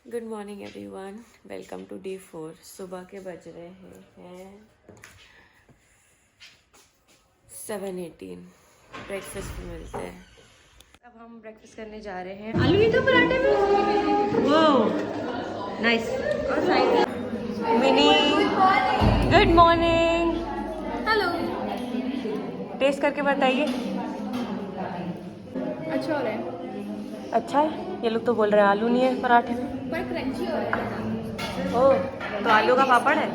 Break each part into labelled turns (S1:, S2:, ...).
S1: Good morning everyone, welcome to D4। सुबह के बज रहे हैं 7:18। ब्रेकफास्ट पे मिलते हैं। अब हम ब्रेकफास्ट करने जा रहे हैं आलू ईंटो पराठे में। वाह नाइस। मिनी गुड मॉर्निंग।
S2: हेलो।
S1: टेस्ट करके बताइए।
S2: अच्छा हो रहा है
S1: अच्छा है। ये लोग तो बोल रहे हैं आलू नहीं है पराठे में।
S2: पर क्रंची हो रहा है।
S1: ओह तो आलू का पापड़ है।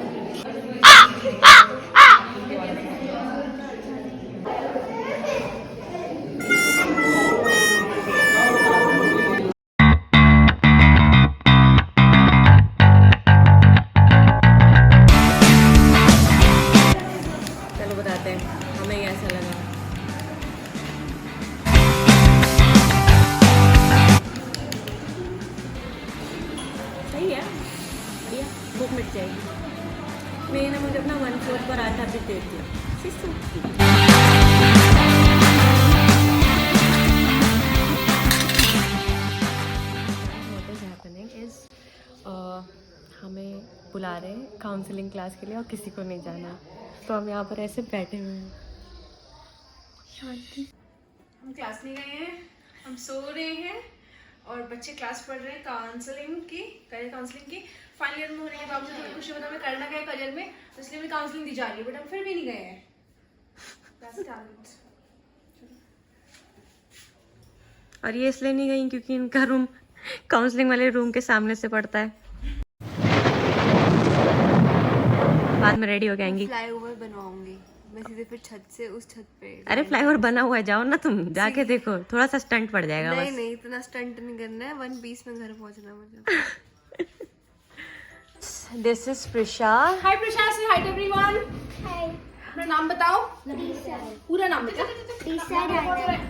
S1: चलो बताते हैं हमें कैसा लगा। सही है, बढ़िया, भूख मिट जाएगी। मैंने मुझे अपना 1/4 पराठा भी दे दिया। What is happening is हमें बुला रहे हैं काउंसलिंग क्लास के लिए और किसी को नहीं जाना, तो हम यहाँ पर ऐसे बैठे हुए हैं। शांति।
S2: हम क्लास नहीं गए हैं, हम सो रहे हैं और बच्चे क्लास पढ़ रहे हैं काउंसलिंग की, करियर काउंसलिंग की। फाइनल ईयर में होने के बावजूद थोड़ी खुशी होता है करना क्या है करियर में, तो इसलिए भी काउंसलिंग दी जा रही है, बट हम फिर भी नहीं गए हैं।
S1: और ये इसलिए नहीं गई क्योंकि इनका रूम काउंसलिंग वाले रूम के सामने से पड़ता है। बाद में रेडी हो जाएंगी।
S3: फ्लाईओवर बनवाऊंगी मैं सीधे फिर छत से उस छत पे।
S1: अरे फ्लाईओवर बना हुआ है, जाओ ना तुम, जाके देखो, थोड़ा सा स्टंट पड़ जाएगा
S3: नहीं
S1: बस।
S3: नहीं इतना स्टंट नहीं करना है, 1 पीस में घर पहुंचना है मुझे।
S1: This is Prisha.
S2: Hi Prisha से हाय एवरीवन। हाय। अपना नाम बताओ। पूरा नाम बताओ।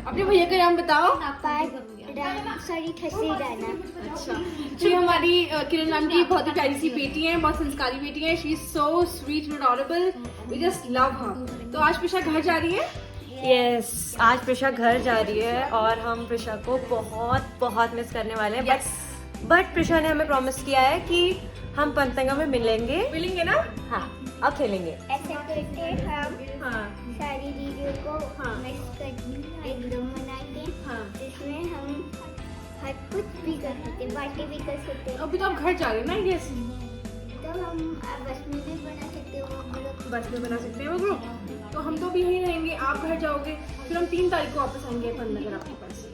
S2: अपने भैया का नाम बताओ। अच्छा, ये हमारी किरण मैम की बहुत ही प्यारी सी बेटी है, बहुत संस्कारी बेटी है। She is so sweet and adorable, we just love her. तो आज प्रिशा घर जा रही है।
S1: यस, आज प्रिशा घर जा रही है और हम प्रिशा को बहुत बहुत मिस करने वाले हैं। बट प्रिशा ने हमें प्रॉमिस किया है कि हम पंतंगा में मिलेंगे
S2: ना।
S1: हाँ, अब खेलेंगे।
S4: ऐसे करके हम
S2: हाँ
S4: सारी दीदियों को
S2: हाँ।
S4: मिक्स कर एक ग्रुप बनाएंगे,
S2: हाँ।
S4: जिसमें हम हर कुछ भी कर सकते हैं, पार्टी भी कर सकते हैं।
S2: अभी तो आप घर जा रहे हो ना, यस।
S4: तो हम बस में भी बना सकते हैं वो ग्रुप।
S2: बस में बना सकते हैं वो ग्रुप। तो हम तो भी यहीं रहेंगे, आप घर जाओगे, फिर हम 3 तारीख को वापस आएंगे पंतनगर आपके पास।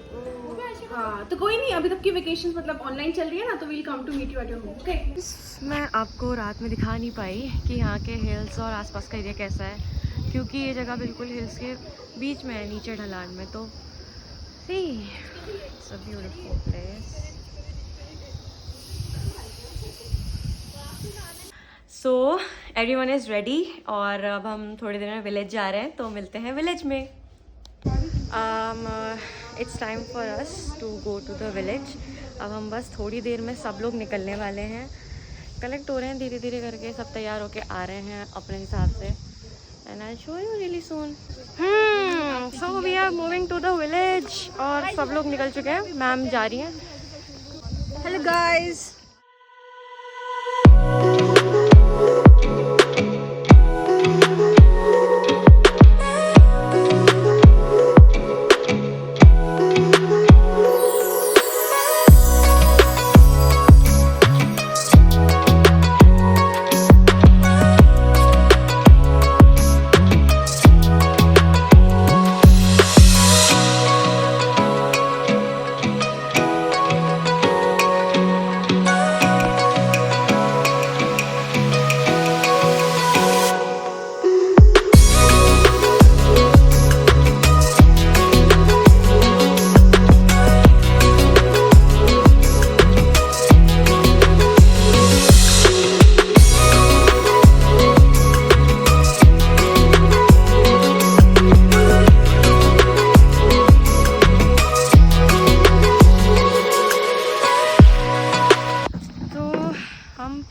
S2: हाँ तो कोई नहीं, अभी तक की वेकेशन मतलब ऑनलाइन चल रही है ना, तो we'll come to meet you at your home. Okay.
S1: मैं आपको रात में दिखा नहीं पाई कि यहाँ के हिल्स और आसपास का एरिया कैसा है, क्योंकि ये जगह बिल्कुल हिल्स के बीच में है, नीचे ढलान में। तो see it's a beautiful place. So everyone is ready और अब हम थोड़ी देर में विलेज जा रहे हैं, तो मिलते हैं विलेज में। It's time for us to go to the village. अब हम बस थोड़ी देर में सब लोग निकलने वाले हैं, कलेक्ट हो रहे हैं धीरे धीरे करके, सब तैयार होके आ रहे हैं अपने हिसाब से। And I show you really soon. So we are moving to the village और सब लोग निकल चुके हैं, मैम जा रही हैं। Hello guys.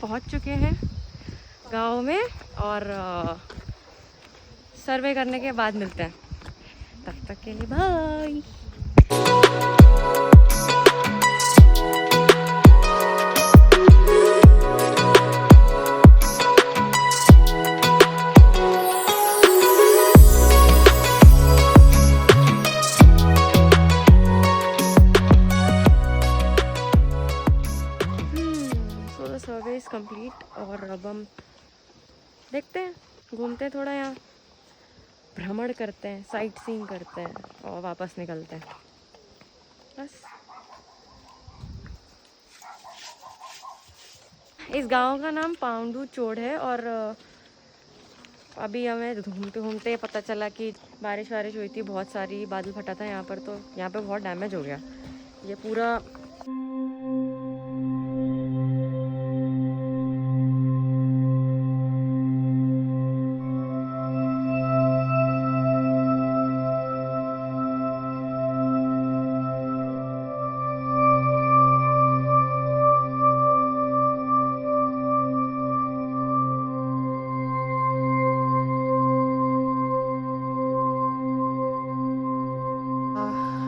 S1: पहुंच चुके हैं गांव में और सर्वे करने के बाद मिलते हैं। तब तक के लिए बाय। सर्वे इज़ कंप्लीट और अब हम देखते हैं, घूमते हैं थोड़ा, यहाँ भ्रमण करते हैं, साइट सीइंग करते हैं और वापस निकलते हैं बस। इस गांव का नाम पाउंडू चोड़ है और अभी हमें घूमते घूमते पता चला कि बारिश वारिश हुई थी, बहुत सारी बादल फटा था यहाँ पर, तो यहाँ पे बहुत डैमेज हो गया ये पूरा।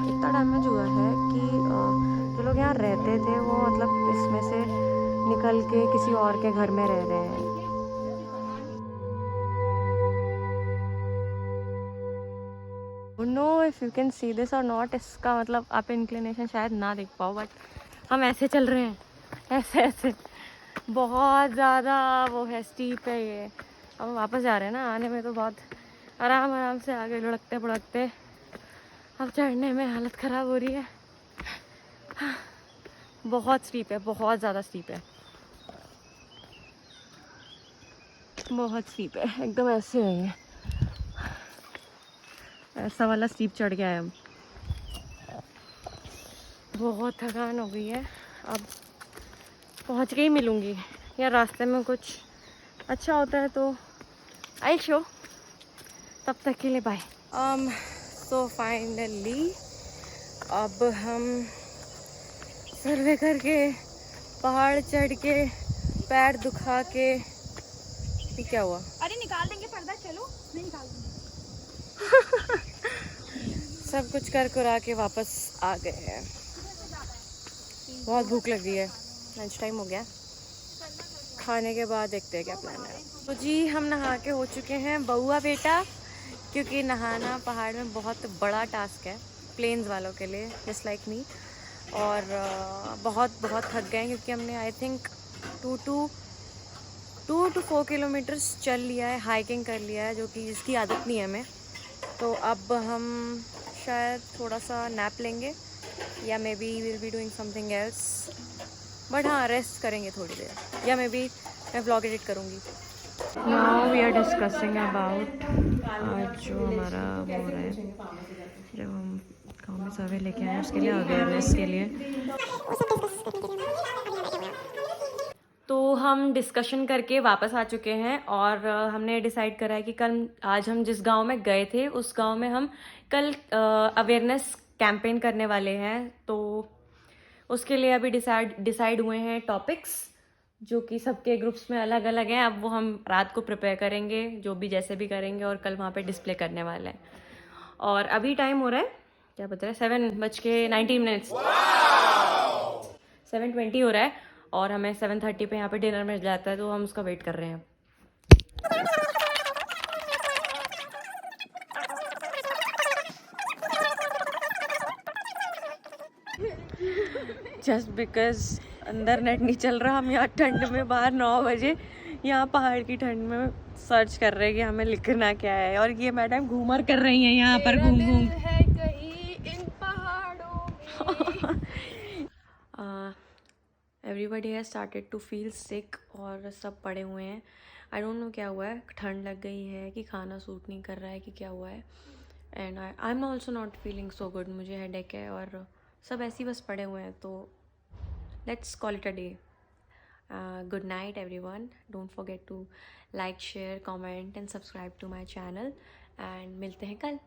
S1: इतना डैमेज हुआ है कि जो लोग यहाँ रहते थे वो मतलब इसमें से निकल के किसी और के घर में रह रहे हैं। Know if you can see this और नॉट, इसका मतलब आप इंक्लिनेशन शायद ना देख पाओ, बट हम ऐसे चल रहे हैं, ऐसे ऐसे बहुत ज़्यादा वो है, स्टीप है ये। अब वापस जा रहे हैं ना, आने में तो बहुत आराम आराम से आगे लुढ़कते भुढ़कते, अब चढ़ने में हालत ख़राब हो रही है। बहुत स्टीप है, बहुत ज़्यादा स्टीप है, बहुत स्टीप है, एकदम ऐसे है ये, ऐसा वाला स्टीप चढ़ गया है। हम बहुत थकान हो गई है, अब पहुंच के ही मिलूँगी, या रास्ते में कुछ अच्छा होता है तो आई शो। तब तक के लिए बाय। सो फाइनली अब हम सर्वे करके, पहाड़ चढ़ के, पैर दुखा के, ये क्या हुआ?
S2: अरे निकाल देंगे पर्दा, चलो नहीं निकाल देंगे।
S1: सब कुछ कर करा के वापस आ गए हैं। बहुत भूख लग रही है, लंच टाइम हो गया, खाने के बाद देखते हैं क्या प्लान है। तो जी हम नहा के हो चुके हैं बउआ बेटा, क्योंकि नहाना पहाड़ में बहुत बड़ा टास्क है प्लेन्स वालों के लिए, जस्ट लाइक मी। और बहुत थक गए क्योंकि हमने आई थिंक 2 to 4 किलोमीटर्स चल लिया है, हाइकिंग कर लिया है, जो कि इसकी आदत नहीं है हमें। तो अब हम शायद थोड़ा सा नैप लेंगे या maybe will be doing something else, but हाँ रेस्ट करेंगे थोड़ी देर, या मे बी मैं व्लॉग एडिट करूँगी। Now we are discussing about आज जो हमारा वो हो रहा है, जब हम गाँव में सर्वे लेके आए उसके लिए, अवेयरनेस के लिए। तो हम डिस्कशन करके वापस आ चुके हैं और हमने डिसाइड करा है कि कल, आज हम जिस गांव में गए थे उस गांव में हम कल अवेयरनेस कैंपेन करने वाले हैं। तो उसके लिए अभी डिसाइड हुए हैं टॉपिक्स, जो कि सबके ग्रुप्स में अलग अलग हैं। अब वो हम रात को प्रिपेयर करेंगे, जो भी जैसे भी करेंगे, और कल वहाँ पे डिस्प्ले करने वाले हैं। और अभी टाइम हो रहा है, क्या बता रहा है, 7:19, 7:20 हो रहा है, और हमें 7:30 पे यहाँ पे डिनर मिल जाता है, तो हम उसका वेट कर रहे हैं। जस्ट बिकॉज अंदर नेट नहीं चल रहा, हम यहाँ ठंड में बाहर 9 बजे यहाँ पहाड़ की ठंड में सर्च कर रहे हैं कि हमें लिखना क्या है, और ये मैडम घूमर कर रही हैं यहाँ पर घूम घूम।
S2: है कहीं इन पहाड़ों में।
S1: Everybody has started to feel sick और सब पड़े हुए हैं। आई डोंट नो क्या हुआ है, ठंड लग गई है कि खाना सूट नहीं कर रहा है कि क्या हुआ है। And I am also not feeling so good, मुझे हेडेक है और सब ऐसे ही बस पड़े हुए हैं। तो let's call it a day. Good night everyone, don't forget to like, share, comment and subscribe to my channel, and मिलते हैं कल।